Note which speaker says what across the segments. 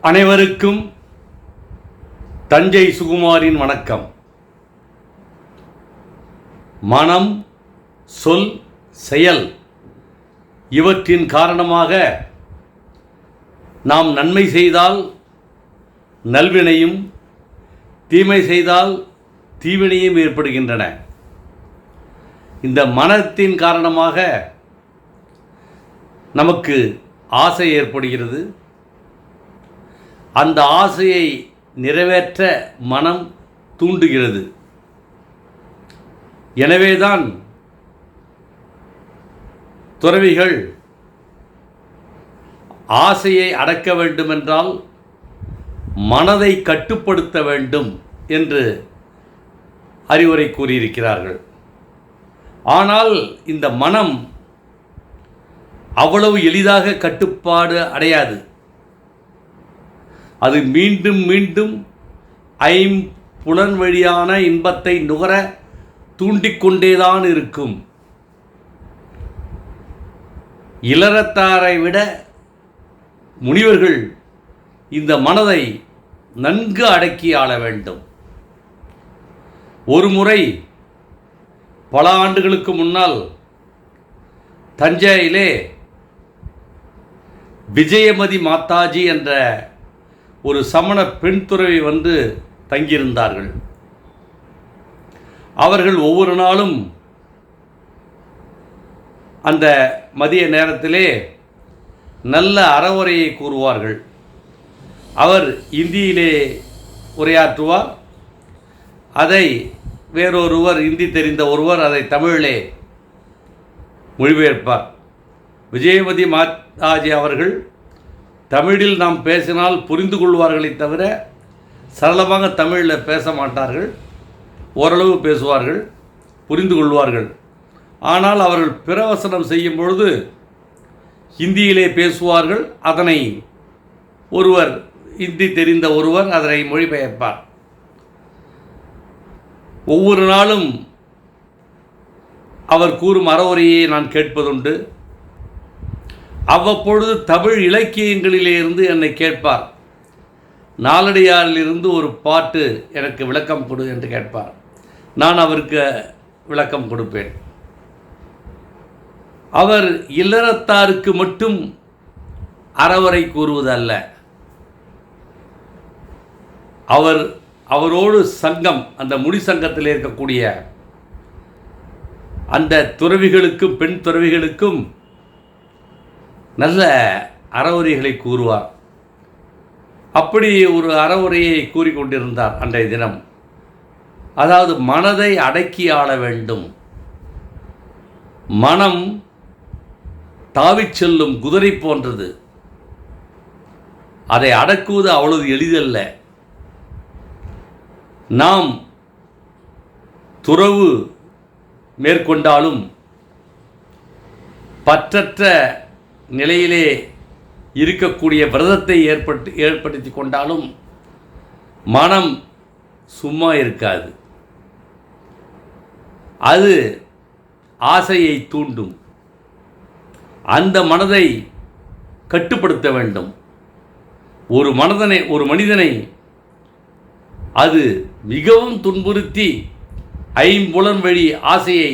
Speaker 1: அனைவருக்கும் தஞ்சை சுகுமாரின் வணக்கம். மனம், சொல், செயல் இவற்றின் காரணமாக நாம் நன்மை செய்தால் நல்வினையும், தீமை செய்தால் தீவினையும் ஏற்படுகின்றன. இந்த மனத்தின் காரணமாக நமக்கு ஆசை ஏற்படுகிறது. அந்த ஆசையை நிறைவேற்ற மனம் தூண்டுகிறது. எனவேதான் துறவிகள் ஆசையை அடக்க வேண்டுமென்றால் மனதை கட்டுப்படுத்த வேண்டும் என்று அறிவுரை கூறியிருக்கிறார்கள். ஆனால் இந்த மனம் அவ்வளவு எளிதாக கட்டுப்பாடு அடையாது. அது மீண்டும் மீண்டும் ஐம்புலன் வழியான இன்பத்தை நுகர தூண்டிக்கொண்டேதான் இருக்கும். இளரத்தாரை விட முனிவர்கள் இந்த மனதை நன்கு அடக்கி ஆள வேண்டும். ஒரு முறை பல ஆண்டுகளுக்கு முன்னால் தஞ்சையிலே விஜயமதி மாதாஜி என்ற ஒரு சமண பெண் துறவி வந்து தங்கியிருந்தார்கள். அவர்கள் ஒவ்வொரு நாளும் அந்த மதிய நேரத்திலே நல்ல அறவுரையை கூறுவார்கள். அவர் இந்தியிலே உரையாற்றுவார். அதை வேறொருவர், இந்தி தெரிந்த ஒருவர் அதை தமிழிலே மொழிபெயர்ப்பார். விஜயமதி மாதாஜி அவர்கள் தமிழில் நாம் பேசினால் புரிந்து கொள்வார்களே தவிர சரளமாக தமிழில் பேச மாட்டார்கள். ஓரளவு பேசுவார்கள், புரிந்து கொள்வார்கள். ஆனால் அவர்கள் பிரவசனம் செய்யும் பொழுது ஹிந்தியிலே பேசுவார்கள். அதனை ஒருவர், ஹிந்தி தெரிந்த ஒருவர் அதனை மொழிபெயர்ப்பார். ஒவ்வொரு நாளும் அவர் கூறும் அறவுரையை நான் கேட்பதுண்டு. அவ்வப்பொழுது தமிழ் இலக்கியங்களிலிருந்து என்னை கேட்பார். நாலடியாரிலிருந்து ஒரு பாட்டு எனக்கு விளக்கம் கொடு என்று கேட்பார். நான் அவருக்கு விளக்கம் கொடுப்பேன். அவர் இல்லறத்தாருக்கு மட்டும் அறவுரை கூறுவதல்ல, அவரோடு சங்கம், அந்த முடி சங்கத்தில் இருக்கக்கூடிய அந்த துறவிகளுக்கும் பெண் துறவிகளுக்கும் நல்ல அறவுரைகளை கூறுவார். அப்படி ஒரு அறவுரையை கூறிக்கொண்டிருந்தார் அன்றைய தினம். அதாவது மனதை அடக்கி ஆள வேண்டும். மனம் தாவிச் செல்லும் குதிரை போன்றது. அதை அடக்குவது அவ்வளவு எளிதல்ல. நாம் துறவு மேற்கொண்டாலும் பற்றற்ற நிலையிலே இருக்கக்கூடிய விரதத்தை ஏற்படுத்தி கொண்டாலும் மனம் சும்மா இருக்காது. அது ஆசையை தூண்டும். அந்த மனதை கட்டுப்படுத்த வேண்டும். ஒரு மனிதனை அது மிகவும் துன்புறுத்தி ஐம்புலன் வழி ஆசையை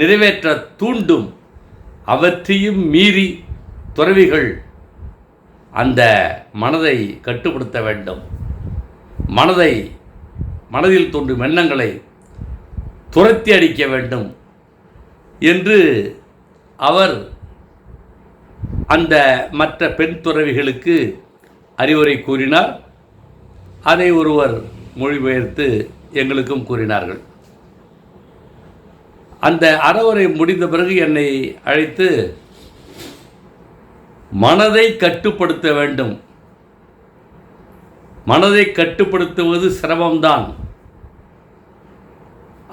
Speaker 1: நிறைவேற்ற தூண்டும். அவற்றையும் மீறி துறவிகள் அந்த மனதை கட்டுப்படுத்த வேண்டும். மனதில் தோன்றும் எண்ணங்களை துரத்தி அடிக்க வேண்டும் என்று அவர் அந்த மற்ற பெண் துறவிகளுக்கு அறிவுரை கூறினார். அதை ஒருவர் மொழிபெயர்த்து எங்களுக்கும் கூறினார்கள். அந்த அறவுரை முடிந்த பிறகு என்னை அழைத்து, மனதை கட்டுப்படுத்த வேண்டும். மனதை கட்டுப்படுத்துவது சிரமம்தான்.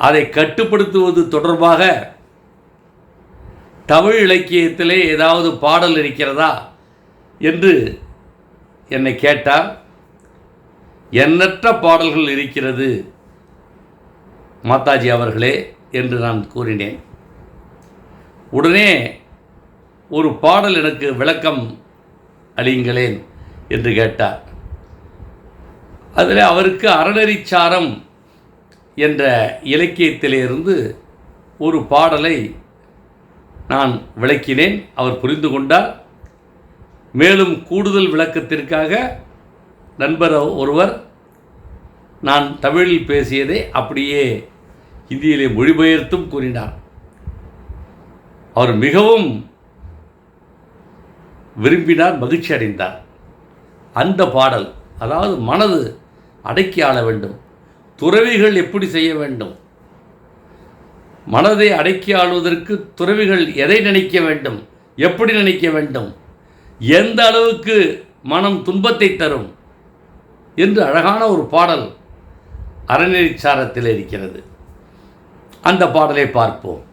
Speaker 1: அதை கட்டுப்படுத்துவது தொடர்பாக தமிழ் இலக்கியத்திலே ஏதாவது பாடல் இருக்கிறதா என்று என்னை கேட்டார். எண்ணற்ற பாடல்கள் இருக்கிறது மாதாஜி அவர்களே என்று நான் கூறினேன். உடனே ஒரு பாடல் எனக்கு விளக்கம் அளியுங்களேன் என்று கேட்டார். அதில் அவருக்கு அறநெறிச்சாரம் என்ற இலக்கியத்திலிருந்து ஒரு பாடலை நான் விளக்கினேன். அவர் புரிந்து கொண்டார். மேலும் கூடுதல் விளக்கத்திற்காக நண்பர் ஒருவர் நான் தமிழில் பேசியதை அப்படியே ஹிந்தியிலே மொழிபெயர்த்தும் கூறினார். அவர் மிகவும் விரும்பினார், மகிழ்ச்சி அடைந்தார். அந்த பாடல், அதாவது மனது அடக்கி ஆள வேண்டும், துறவிகள் எப்படி செய்ய வேண்டும், மனதை அடக்கி ஆளுவதற்கு துறவிகள் எதை நினைக்க வேண்டும், எப்படி நினைக்க வேண்டும், எந்த அளவுக்கு மனம் துன்பத்தை தரும் என்று அழகான ஒரு பாடல் அறநெறிச்சாரத்தில் இருக்கிறது. அந்த பாடலை பார்ப்போம்.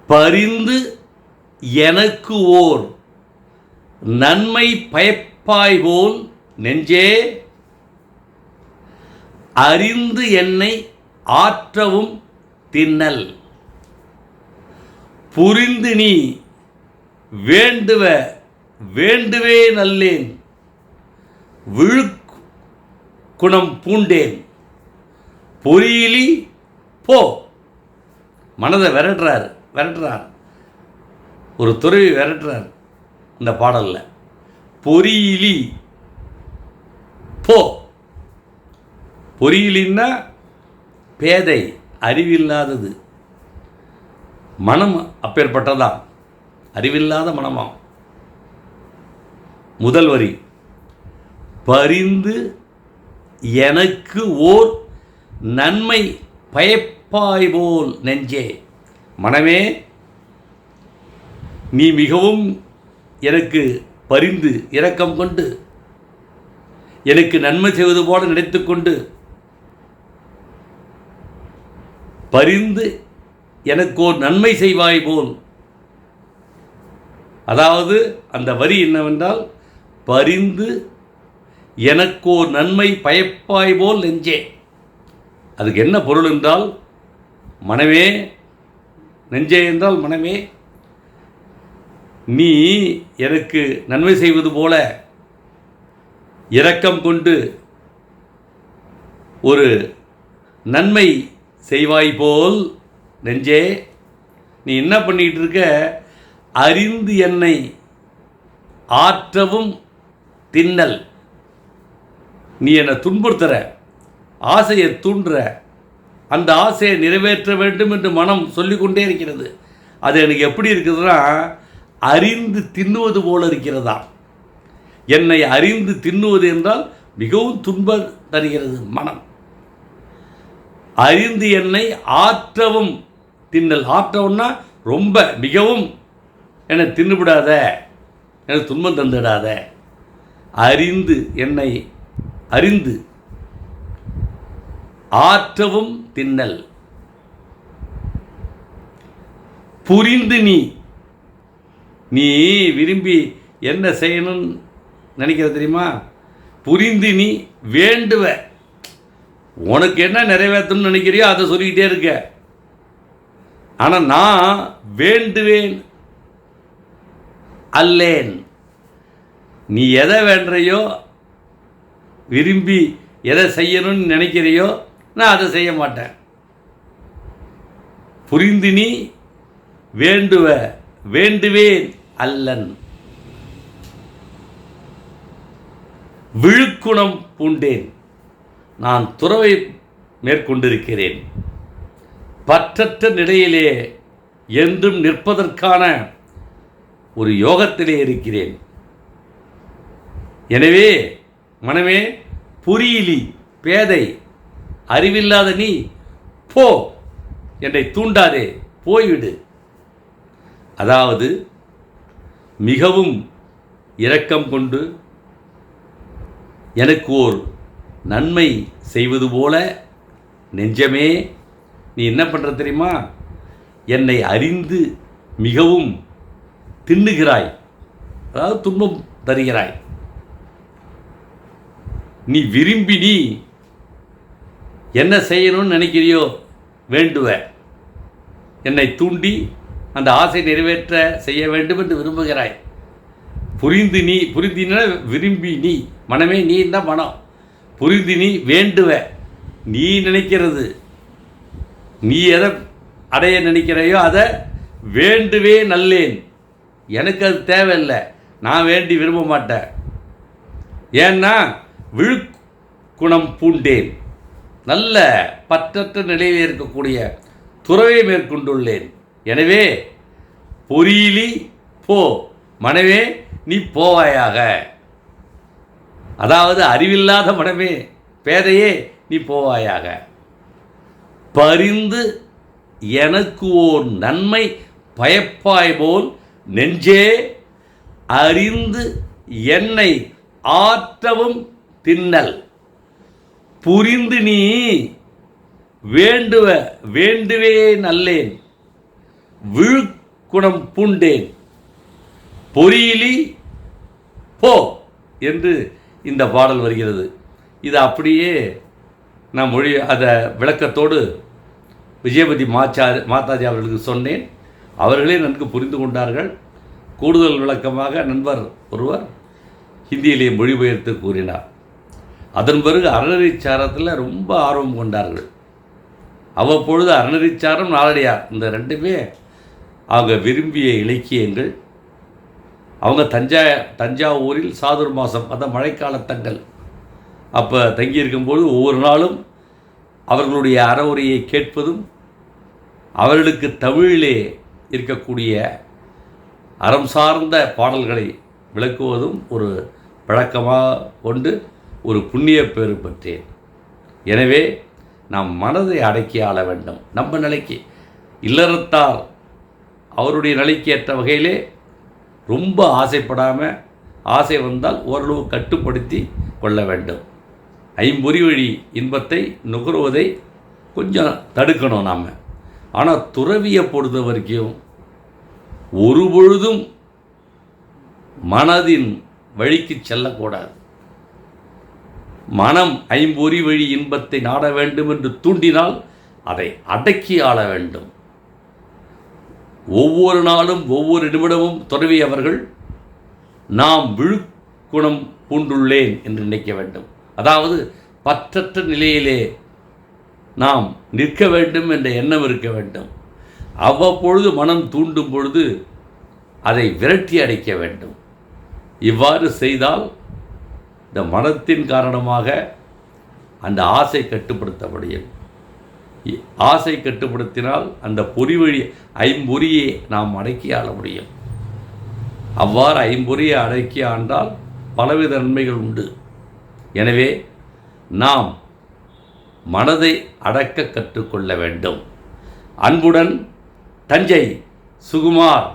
Speaker 1: பரிந்து எனக்கு ஓர் நன்மை பயப்பாய் போல் நெஞ்சே, அறிந்து என்னை ஆற்றவும் தின்னல், புரிந்து நீ வேண்டுவ வேண்டுவே நல்லேன், விழுக்குணம் பூண்டேன், பொறியிலி போ. மனதை விரட்டுறார். ஒரு துறவி விரட்டுறார் இந்த பாடலில். பொறியிலி போ. பொறியிலின்னா பேதை, அறிவில்லாதது. மனம் அப்பேற்பட்டதான், அறிவில்லாத மனமாம். முதல் வரி, பரிந்து எனக்கு ஓர் நன்மை பயப்பாய் போல் நெஞ்சே. மனமே, நீ மிகவும் எனக்கு பரிந்து இரக்கம் கொண்டு எனக்கு நன்மை செய்வது போல நினைத்து கொண்டு பரிந்து எனக்கு ஒரு நன்மை செய்வாய் போல். அதாவது அந்த வரி என்னவென்றால், பரிந்து எனக்கோர் நன்மை பயப்பாய் போல் நெஞ்சே. அதுக்கு என்ன பொருள் என்றால், மனமே, நெஞ்சே என்றால் மனமே, நீ எனக்கு நன்மை செய்வது போல இரக்கம் கொண்டு ஒரு நன்மை செய்வாய் போல் நெஞ்சே. நீ என்ன பண்ணிகிட்டு இருக்க, அறிந்து என்னை ஆற்றவும் தின்னல். நீ என்னை துன்புறுத்துற, ஆசையை தூண்டுற, அந்த ஆசையை நிறைவேற்ற வேண்டும் என்று மனம் சொல்லிக்கொண்டே இருக்கிறது. அது எனக்கு எப்படி இருக்குதுன்னா, அறிந்து தின்னுவது போல இருக்கிறதா. என்னை அறிந்து தின்னுவது என்றால் மிகவும் துன்பம் தருகிறது மனம். அறிந்து என்னை ஆற்றவும் தின்னல். ஆற்றவும்னா ரொம்ப மிகவும் என்னை தின்னுவிடாத, எனக்கு துன்பம் தந்துடாத. அறிந்து என்னை அறிந்து ஆற்றவும் தின்னல், புரிந்து நீ விரும்பி என்ன செய்யணும்னு நினைக்கிற தெரியுமா? புரிந்து நீ வேண்டுவ, உனக்கு என்ன நிறைவேற்றணும்னு நினைக்கிறியோ அதை சொல்லிக்கிட்டே இருக்க. ஆனால் நான் வேண்டுவேன் அல்லேன். நீ எதை வேண்டுறையோ, விரும்பி எதை செய்யணும்னு நினைக்கிறையோ, நான் அதை செய்ய மாட்டேன். புரிந்து நீ வேண்டுவ வேண்டுவேன் அல்லன், விழுக்குணம் பூண்டேன். நான் துறவை மேற்கொண்டிருக்கிறேன். பற்றற்ற நிலையிலே என்றும் நிற்பதற்கான ஒரு யோகத்திலே இருக்கிறேன். எனவே மனமே, புரியலி பேதை, அறிவில்லாத நீ போ, என்னை தூண்டாதே, போய்விடு. அதாவது மிகவும் இரக்கம் கொண்டு எனக்கு ஓர் நன்மை செய்வது போல நெஞ்சமே, நீ என்ன பண்ணுற தெரியுமா? என்னை அறிந்து மிகவும் தின்னுகிறாய், அதாவது துன்பம் தருகிறாய். நீ விரும்பி நீ என்ன செய்யணும்னு நினைக்கிறியோ வேண்டுவ, என்னை தூண்டி அந்த ஆசை நிறைவேற்ற செய்ய வேண்டும் என்று விரும்புகிறாய். புரிந்தின விரும்பி நீ, மனமே நீ தான் மனம். புரிந்து நீ வேண்டுவ, நீ நினைக்கிறது, நீ எதை அடைய நினைக்கிறையோ அதை வேண்டுவே நல்லேன். எனக்கு அது தேவையில்லை, நான் வேண்டி விரும்ப மாட்டேன். ஏன்னா விழுக்குணம் பூண்டேன், நல்ல பற்றற்ற நிலையில் இருக்கக்கூடிய துறவை மேற்கொண்டுள்ளேன். எனவே பொறியிலி போ, மனமே நீ போவாயாக. அதாவது அறிவில்லாத மனமே, பேதையே நீ போவாயாக. பரிந்து எனக்கு ஓர் நன்மை பயப்பாய் போல் நெஞ்சே அறிந்து என்னை ஆற்றவும் தின்னல். புரிந்து நீ வேண்டுவே நல்லேன், விழுக்குணம் பூண்டேன், பொறியிலி போ என்று இந்த பாடல் வருகிறது. இது அப்படியே நான் அதை விளக்கத்தோடு விஜயபதி மாதாஜி அவர்களுக்கு சொன்னேன். அவர்களே நன்கு புரிந்து கொண்டார்கள். கூடுதல் விளக்கமாக நண்பர் ஒருவர் ஹிந்தியிலே மொழிபெயர்த்து கூறினார். அதன் பிறகு அறநெறிச்சாரத்தில் ரொம்ப ஆர்வம் கொண்டார்கள். அவ்வப்பொழுது அறநெறிச்சாரம், நாலடியார், இந்த ரெண்டுமே அவங்க விரும்பிய இலக்கியங்கள். அவங்க தஞ்சாவூரில் சாதுர் மாதம், அதான் மழைக்கால தங்கள், அப்போ தங்கியிருக்கும்போது ஒவ்வொரு நாளும் அவர்களுடைய அறவுரையை கேட்பதும், அவர்களுக்கு தமிழிலே இருக்கக்கூடிய அறம் சார்ந்த பாடல்களை விளக்குவதும் ஒரு பழக்கமாக கொண்டு ஒரு புண்ணிய பேறு பெற்றேன். எனவே நாம் மனதை அடக்கி ஆள வேண்டும். நம்ம நிலைக்கு, இல்லறத்தார் அவருடைய நிலைக்கு ஏற்ற வகையிலே ரொம்ப ஆசைப்படாமல், ஆசை வந்தால் ஓரளவு கட்டுப்படுத்தி கொள்ள வேண்டும். ஐம்பொறி வழி இன்பத்தை நுகர்வதை கொஞ்சம் தடுக்கணும் நாம். ஆனால் துறவியை பொறுத்த வரைக்கும் ஒரு பொழுதும் மனதின் வழிக்கு செல்லக்கூடாது. மனம் ஐம்பொறி வழி இன்பத்தை நாட வேண்டும் என்று தூண்டினால் அதை அடக்கி ஆள வேண்டும். ஒவ்வொரு நாளும் ஒவ்வொரு நிமிடமும் துறவி அவர்கள் நாம் விழுக்குணம் பூண்டுள்ளேன் என்று நினைக்க வேண்டும். அதாவது பற்றற்ற நிலையிலே நாம் நிற்க வேண்டும் என்ற எண்ணம் இருக்க வேண்டும். அவ்வப்பொழுது மனம் தூண்டும் பொழுது அதை விரட்டி அடைக்க வேண்டும். இவ்வாறு செய்தால் இந்த மனத்தின் காரணமாக அந்த ஆசை கட்டுப்படுத்த முடியும். ஆசை கட்டுப்படுத்தினால் அந்த பொறிவழி ஐம்பொறியை நாம் அடக்கி ஆள முடியும். அவ்வாறு ஐம்பொறியை அடக்கி ஆண்டால் பலவித நன்மைகள் உண்டு. எனவே நாம் மனதை அடக்க கற்றுக்கொள்ள வேண்டும். அன்புடன் தஞ்சை சுகுமார்.